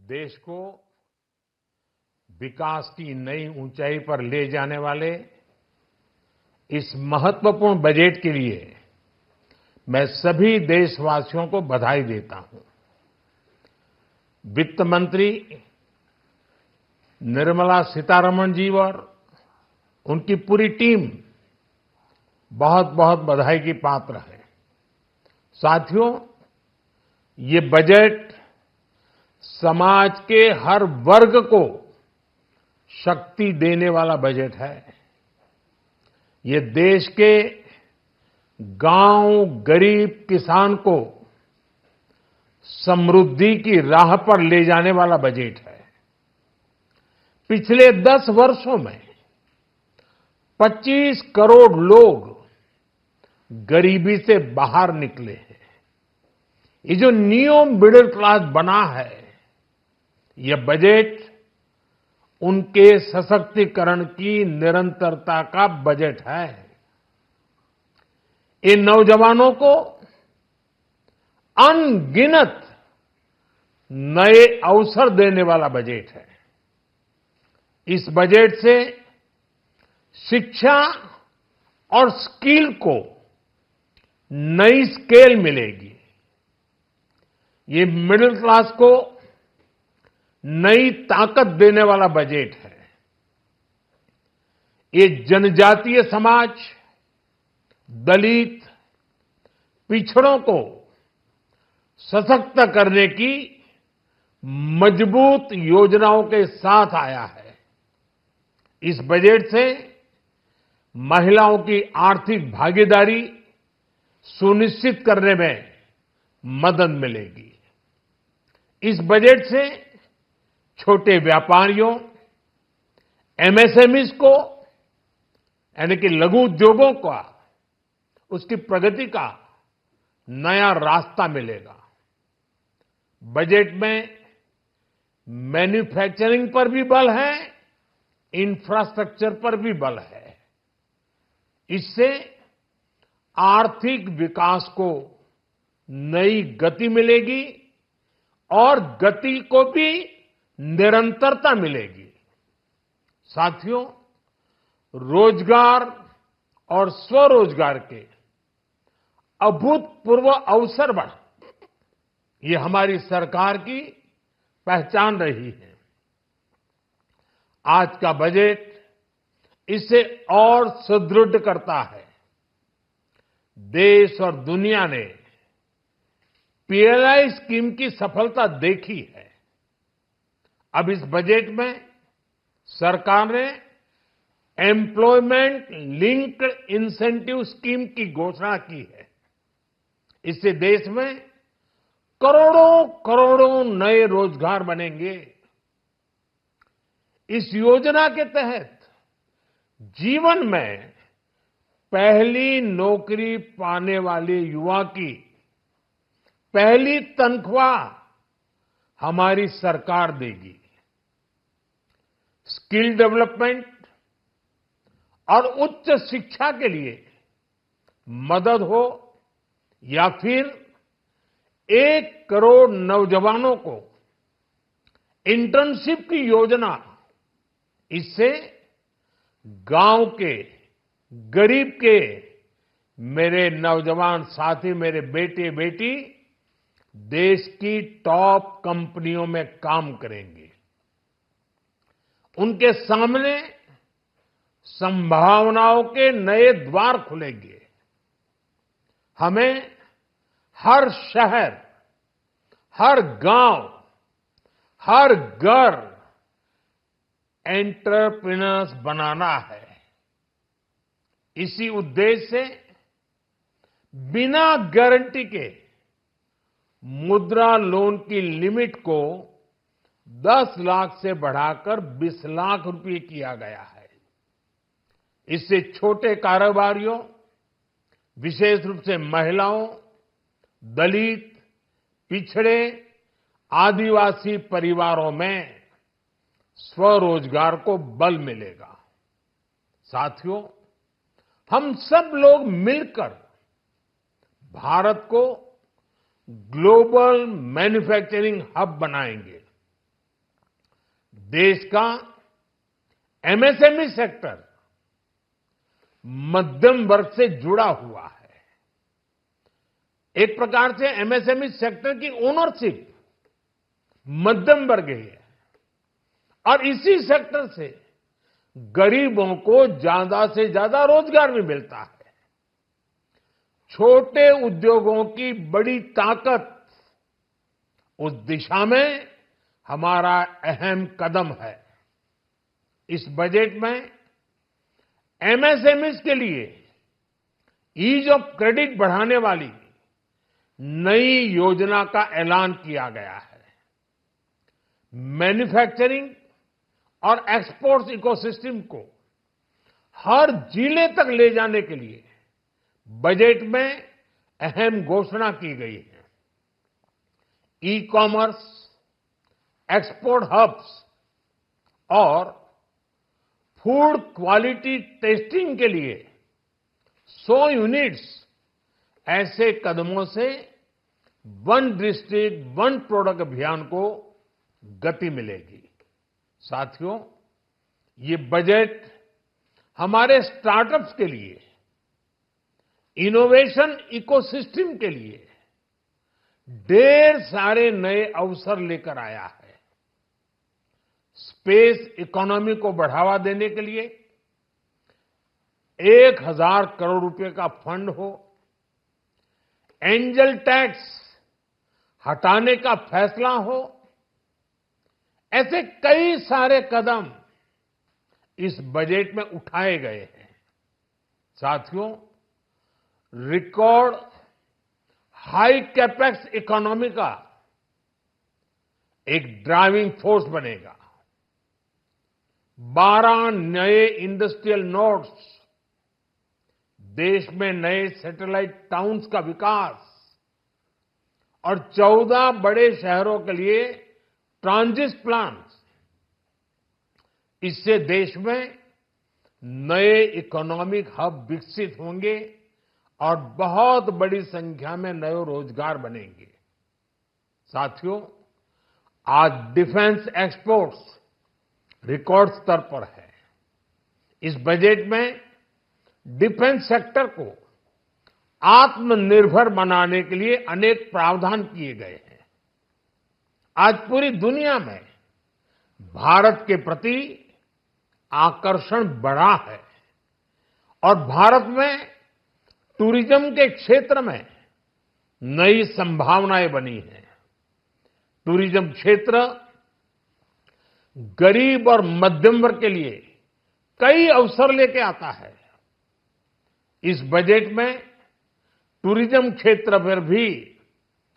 देश को विकास की नई ऊंचाई पर ले जाने वाले इस महत्वपूर्ण बजट के लिए मैं सभी देशवासियों को बधाई देता हूं। वित्त मंत्री निर्मला सीतारमण जी और उनकी पूरी टीम बहुत बहुत बधाई की पात्र है। साथियों, ये बजट समाज के हर वर्ग को शक्ति देने वाला बजट है। ये देश के गांव, गरीब किसान को समृद्धि की राह पर ले जाने वाला बजट है। पिछले 10 वर्षों में 25 करोड़ लोग गरीबी से बाहर निकले हैं। ये जो न्यू मिडिल क्लास बना है, यह बजट उनके सशक्तिकरण की निरंतरता का बजट है। इन नौजवानों को अनगिनत नए अवसर देने वाला बजट है। इस बजट से शिक्षा और स्किल को नई स्केल मिलेगी। ये मिडिल क्लास को नई ताकत देने वाला बजट है। ये जनजातीय समाज, दलित, पिछड़ों को सशक्त करने की मजबूत योजनाओं के साथ आया है। इस बजट से महिलाओं की आर्थिक भागीदारी सुनिश्चित करने में मदद मिलेगी। इस बजट से छोटे व्यापारियों, एमएसएमईज को यानी कि लघु उद्योगों का उसकी प्रगति का नया रास्ता मिलेगा। बजट में मैन्युफैक्चरिंग पर भी बल है, इंफ्रास्ट्रक्चर पर भी बल है। इससे आर्थिक विकास को नई गति मिलेगी और गति को भी निरंतरता मिलेगी। साथियों, रोजगार और स्वरोजगार के अभूतपूर्व अवसर बढ़, ये हमारी सरकार की पहचान रही है। आज का बजट इसे और सुदृढ़ करता है। देश और दुनिया ने पीएलआई स्कीम की सफलता देखी है। अब इस बजट में सरकार ने एम्प्लॉयमेंट लिंक्ड इंसेंटिव स्कीम की घोषणा की है। इससे देश में करोड़ों करोड़ों नए रोजगार बनेंगे। इस योजना के तहत जीवन में पहली नौकरी पाने वाले युवा की पहली तनख्वाह हमारी सरकार देगी। स्किल डेवलपमेंट और उच्च शिक्षा के लिए मदद हो या फिर 1 करोड़ नौजवानों को इंटर्नशिप की योजना, इससे गांव के, गरीब के मेरे नौजवान साथी, मेरे बेटे बेटी देश की टॉप कंपनियों में काम करेंगे। उनके सामने संभावनाओं के नए द्वार खुलेंगे। हमें हर शहर, हर गांव, हर घर एंटरप्रेन्योर्स बनाना है। इसी उद्देश्य से बिना गारंटी के मुद्रा लोन की लिमिट को 10 लाख से बढ़ाकर 20 लाख रुपए किया गया है। इससे छोटे कारोबारियों, विशेष रूप से महिलाओं, दलित, पिछड़े, आदिवासी परिवारों में स्वरोजगार को बल मिलेगा। साथियों, हम सब लोग मिलकर भारत को ग्लोबल मैन्युफैक्चरिंग हब बनाएंगे। देश का एमएसएमई सेक्टर मध्यम वर्ग से जुड़ा हुआ है। एक प्रकार से एमएसएमई सेक्टर की ओनरशिप मध्यम वर्ग ही है और इसी सेक्टर से गरीबों को ज्यादा से ज्यादा रोजगार भी मिलता है। छोटे उद्योगों की बड़ी ताकत, उस दिशा में हमारा अहम कदम है। इस बजट में एमएसएमईज के लिए ईज ऑफ क्रेडिट बढ़ाने वाली नई योजना का ऐलान किया गया है। मैन्युफैक्चरिंग और एक्सपोर्ट्स इकोसिस्टम को हर जिले तक ले जाने के लिए बजट में अहम घोषणा की गई है। ई कॉमर्स, एक्सपोर्ट हब्स और फूड क्वालिटी टेस्टिंग के लिए 100 यूनिट्स, ऐसे कदमों से वन डिस्ट्रिक्ट वन प्रोडक्ट अभियान को गति मिलेगी। साथियों, ये बजट हमारे स्टार्टअप्स के लिए, इनोवेशन इकोसिस्टम के लिए ढेर सारे नए अवसर लेकर आया है। स्पेस इकोनॉमी को बढ़ावा देने के लिए 1000 करोड़ रुपए का फंड हो, एंजल टैक्स हटाने का फैसला हो, ऐसे कई सारे कदम इस बजट में उठाए गए हैं। साथियों, रिकॉर्ड हाई कैपेक्स इकोनॉमी का एक ड्राइविंग फोर्स बनेगा। 12 नए इंडस्ट्रियल नोड्स, देश में नए सैटेलाइट टाउन्स का विकास और 14 बड़े शहरों के लिए ट्रांजिट प्लान, इससे देश में नए इकोनॉमिक हब विकसित होंगे और बहुत बड़ी संख्या में नए रोजगार बनेंगे। साथियों, आज डिफेंस एक्सपोर्ट्स रिकॉर्ड स्तर पर है। इस बजट में डिफेंस सेक्टर को आत्मनिर्भर बनाने के लिए अनेक प्रावधान किए गए हैं। आज पूरी दुनिया में भारत के प्रति आकर्षण बढ़ा है और भारत में टूरिज्म के क्षेत्र में नई संभावनाएं बनी हैं। टूरिज्म क्षेत्र गरीब और मध्यम वर्ग के लिए कई अवसर लेके आता है। इस बजट में टूरिज्म क्षेत्र पर भी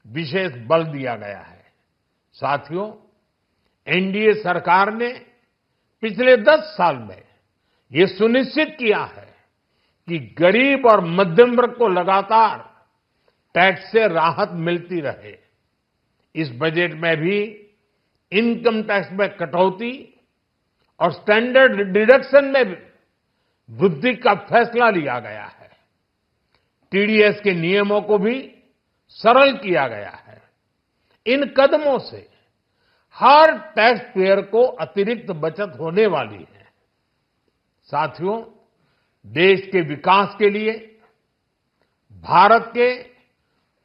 विशेष बल दिया गया है। साथियों, एनडीए सरकार ने पिछले 10 साल में ये सुनिश्चित किया है कि गरीब और मध्यम वर्ग को लगातार टैक्स से राहत मिलती रहे। इस बजट में भी इनकम टैक्स में कटौती और स्टैंडर्ड डिडक्शन में भी वृद्धि का फैसला लिया गया है। टीडीएस के नियमों को भी सरल किया गया है। इन कदमों से हर टैक्स पेयर को अतिरिक्त बचत होने वाली है। साथियों, देश के विकास के लिए भारत के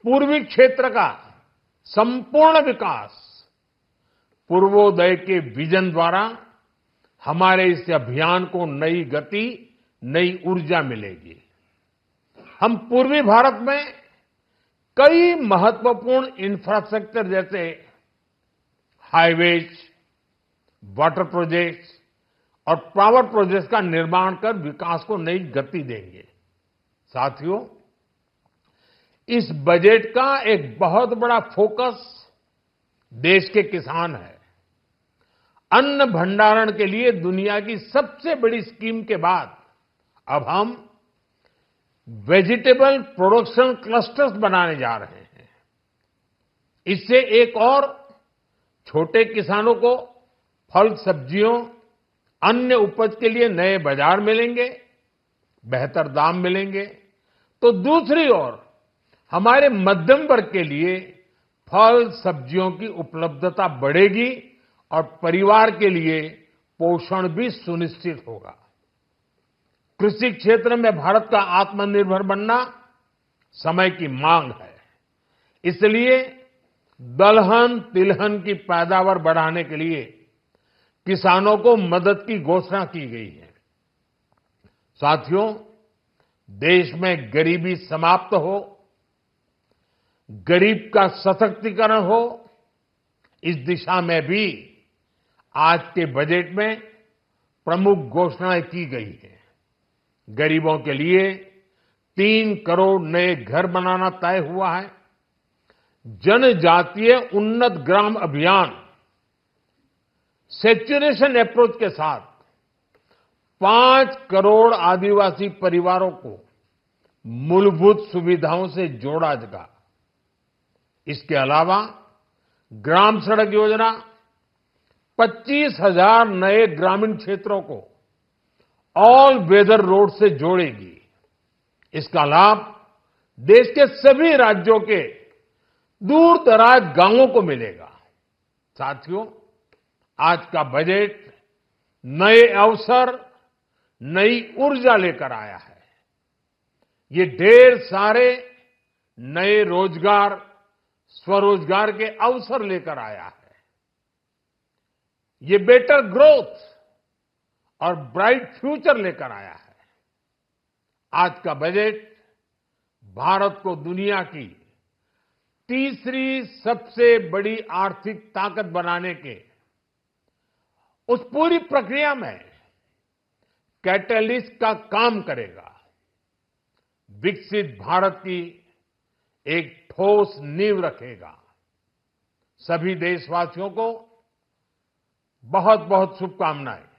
पूर्वी क्षेत्र का संपूर्ण विकास पूर्वोदय के विजन द्वारा हमारे इस अभियान को नई गति, नई ऊर्जा मिलेगी। हम पूर्वी भारत में कई महत्वपूर्ण इंफ्रास्ट्रक्चर जैसे हाईवेज, वाटर प्रोजेक्ट्स और पावर प्रोजेक्ट्स का निर्माण कर विकास को नई गति देंगे। साथियों, इस बजट का एक बहुत बड़ा फोकस देश के किसान है। अन्न भंडारण के लिए दुनिया की सबसे बड़ी स्कीम के बाद अब हम वेजिटेबल प्रोडक्शन क्लस्टर्स बनाने जा रहे हैं। इससे एक और छोटे किसानों को फल, सब्जियों, अन्य उपज के लिए नए बाजार मिलेंगे, बेहतर दाम मिलेंगे। तो दूसरी ओर हमारे मध्यम वर्ग के लिए फल, सब्जियों की उपलब्धता बढ़ेगी और परिवार के लिए पोषण भी सुनिश्चित होगा। कृषि क्षेत्र में भारत का आत्मनिर्भर बनना समय की मांग है। इसलिए दलहन तिलहन की पैदावार बढ़ाने के लिए किसानों को मदद की घोषणा की गई है। साथियों, देश में गरीबी समाप्त हो, गरीब का सशक्तिकरण हो, इस दिशा में भी आज के बजट में प्रमुख घोषणाएं की गई हैं। गरीबों के लिए 3 करोड़ नए घर बनाना तय हुआ है। जनजातीय उन्नत ग्राम अभियान सैचुरेशन अप्रोच के साथ 5 करोड़ आदिवासी परिवारों को मूलभूत सुविधाओं से जोड़ा जाएगा। इसके अलावा ग्राम सड़क योजना 25,000 नए ग्रामीण क्षेत्रों को ऑल वेदर रोड से जोड़ेगी। इसका लाभ देश के सभी राज्यों के दूर दराज गांवों को मिलेगा। साथियों, आज का बजट नए अवसर, नई ऊर्जा लेकर आया है। ये ढेर सारे नए रोजगार, स्वरोजगार के अवसर लेकर आया है। ये बेटर ग्रोथ और ब्राइट फ्यूचर लेकर आया है। आज का बजट भारत को दुनिया की तीसरी सबसे बड़ी आर्थिक ताकत बनाने के उस पूरी प्रक्रिया में कैटलिस्ट का काम करेगा। विकसित भारत की एक ठोस नींव रखेगा। सभी देशवासियों को बहुत बहुत शुभकामनाएं।